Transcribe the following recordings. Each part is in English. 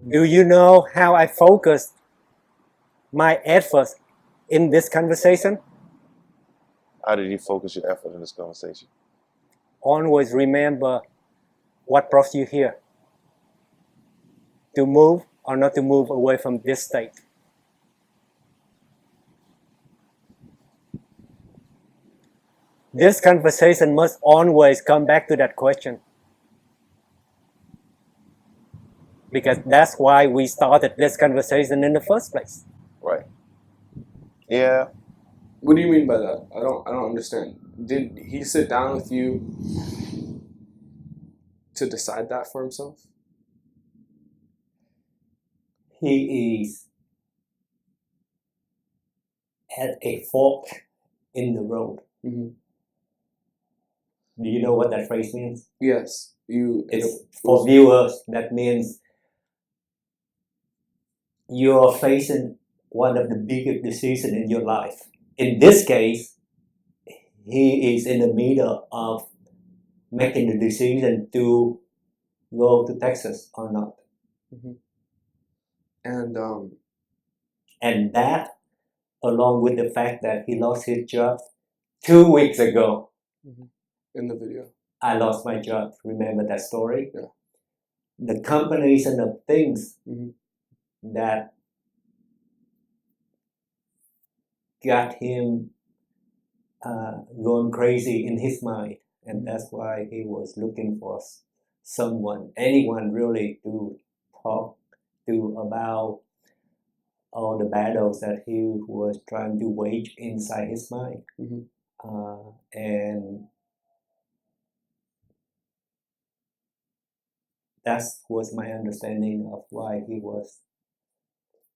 Do you know how I focused my efforts in this conversation? How did you focus your effort in this conversation? Always remember what brought you here. To move or not to move away from this state. This conversation must always come back to that question. Because that's why we started this conversation in the first place. Right. Yeah. What do you mean by that? I don't understand. Did he sit down with you to decide that for himself? He is at a fork in the road. Mm-hmm. Do you know what that phrase means? Yes. For viewers, that means you're facing one of the biggest decisions in your life. In this case, he is in the middle of making the decision to go to Texas or not. Mm-hmm. And that, along with the fact that he lost his job 2 weeks ago. Mm-hmm. In the video. I lost my job. Remember that story? Yeah. The combination of things mm-hmm. that got him going crazy in his mind. And that's why he was looking for someone, anyone really, to talk to about all the battles that he was trying to wage inside his mind. Mm-hmm. And that was my understanding of why he was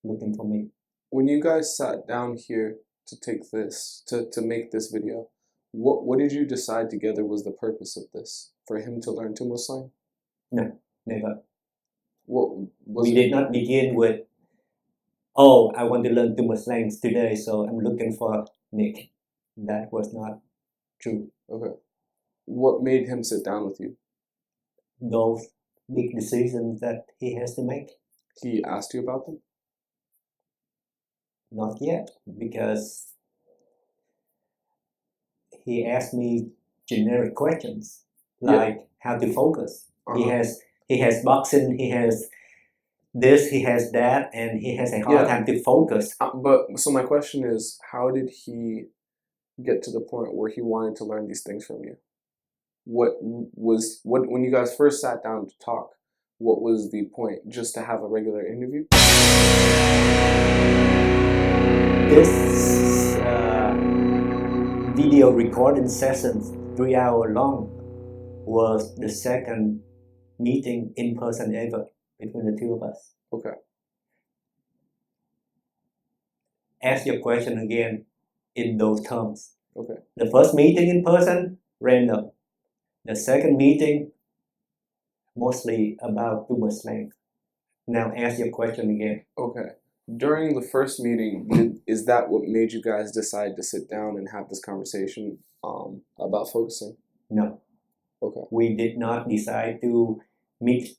looking for me. When you guys sat down here to take this, to make this video, what did you decide together was the purpose of this? For him to learn Thumoslang? No, never. We did not begin with, oh, I want to learn Thumoslang today, so I'm looking for Nick. That was not true. Okay. What made him sit down with you? Those big decisions that he has to make. He asked you about them? Not yet, because he asked me generic questions like how to focus. Uh-huh. He has boxing, he has this, he has that, and he has a hard time to focus. So my question is, how did he get to the point where he wanted to learn these things from you? When you guys first sat down to talk, what was the point? Just to have a regular interview? This video recording session, 3 hours long, was the second meeting in person ever between the two of us. Okay. Ask your question again in those terms. Okay. The first meeting in person, random. The second meeting, mostly about Thumoslang. Now ask your question again. Okay. During the first meeting, is that what made you guys decide to sit down and have this conversation about focusing? No. Okay. We did not decide to meet.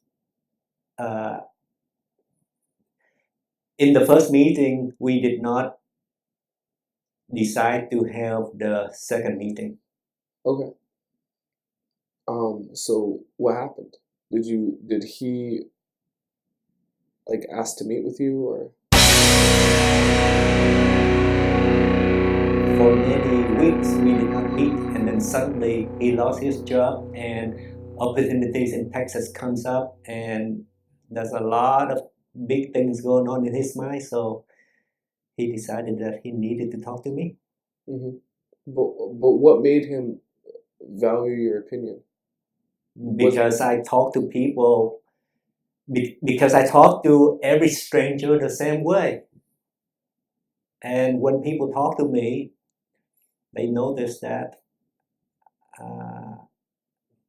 In the first meeting, we did not decide to have the second meeting. Okay. So what happened? Did he like ask to meet with you, or? For many weeks we did not meet, and then suddenly he lost his job and opportunities in Texas comes up, and there's a lot of big things going on in his mind, so he decided that he needed to talk to me. Mm-hmm. But what made him value your opinion? Because I talk to people, because I talk to every stranger the same way. And when people talk to me, they notice that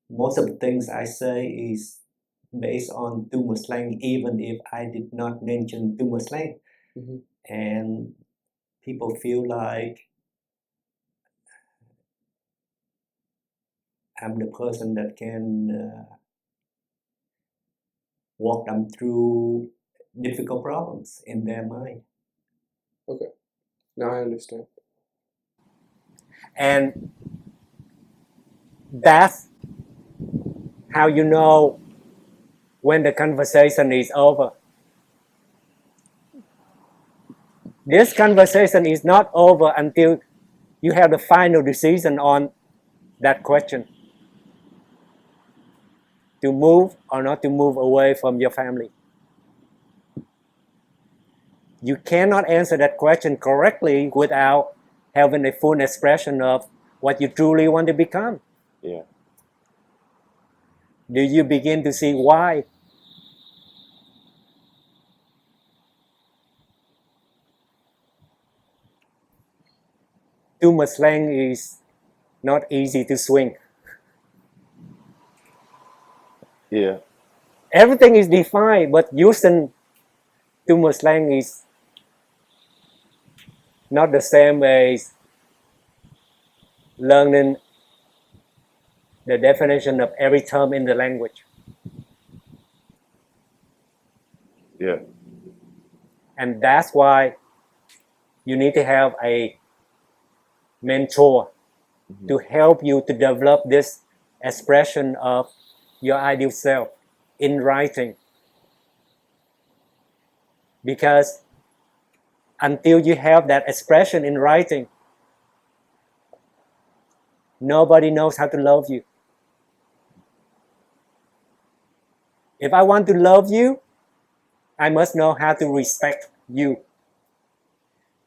most of the things I say is based on Thumoslang, even if I did not mention Thumoslang. Mm-hmm. And people feel like I'm the person that can walk them through difficult problems in their mind. Okay. Now I understand. And that's how you know when the conversation is over. This conversation is not over until you have the final decision on that question, to move or not to move away from your family. You cannot answer that question correctly without having a full expression of what you truly want to become. Yeah. Do you begin to see why? Thumoslang is not easy to swing. Yeah. Everything is defined, but using Thumoslang is not the same as learning the definition of every term in the language. Yeah. And that's why you need to have a mentor to help you to develop this expression of your ideal self in writing. Because until you have that expression in writing, nobody knows how to love you. If I want to love you, I must know how to respect you.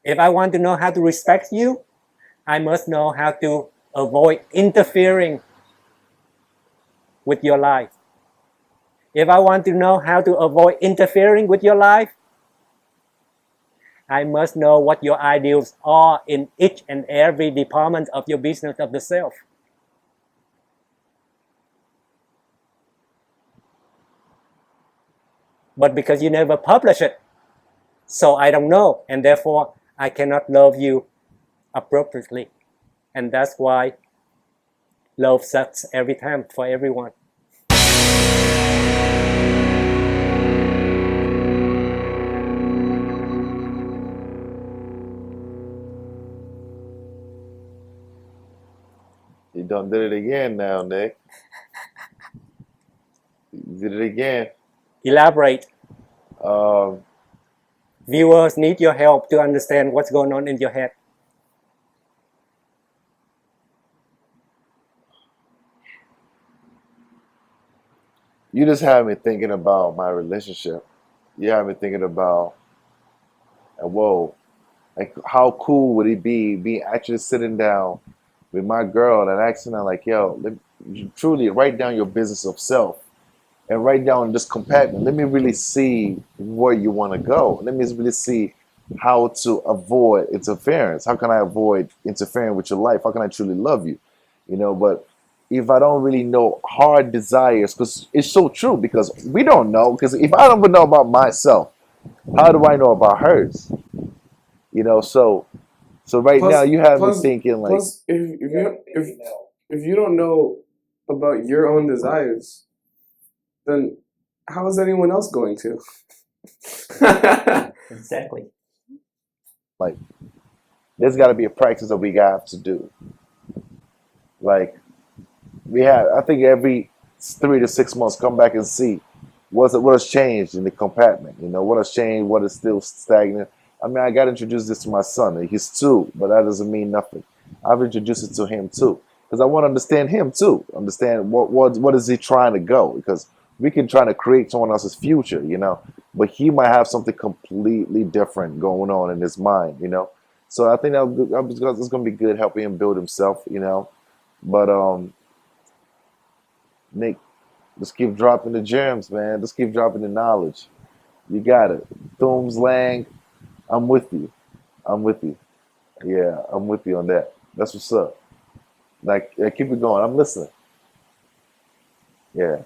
If I want to know how to respect you, I must know how to avoid interfering with your life. If I want to know how to avoid interfering with your life, I must know what your ideals are in each and every department of your business of the self. But because you never publish it, so I don't know, and therefore I cannot love you appropriately. And that's why love sucks every time for everyone. You done did it again now, Nick. You did it again. Elaborate. Um, Viewers need your help to understand what's going on in your head. you just have me thinking about my relationship. You have me thinking about, whoa, like how cool would it be actually sitting down with my girl and asking her like, yo, you truly write down your business of self and write down this compartment. Let me really see where you want to go. Let me really see how to avoid interference. How can I avoid interfering with your life? How can I truly love you? But if I don't really know hard desires, because it's so true, because we don't know, because if I don't even know about myself, how do I know about hers? So right now Plus, you have me plus, thinking like, plus, if you don't know about your own desires, then how is anyone else going to? Exactly. like there's got to be a practice that we have to do. Like I think every 3 to 6 months, come back and see what has changed in the compartment. What has changed, what is still stagnant. I mean, I got to introduce this to my son. He's 2, but that doesn't mean nothing. I've introduced it to him too, because I want to understand him too. Understand what is he trying to go? Because we can try to create someone else's future, but he might have something completely different going on in his mind. So I think it's going to be good helping him build himself. But Nick, just keep dropping the gems, man. Just keep dropping the knowledge. You got it. Thumoslang, I'm with you. I'm with you. Yeah, I'm with you on that. That's what's up. Like, yeah, keep it going. I'm listening. Yeah.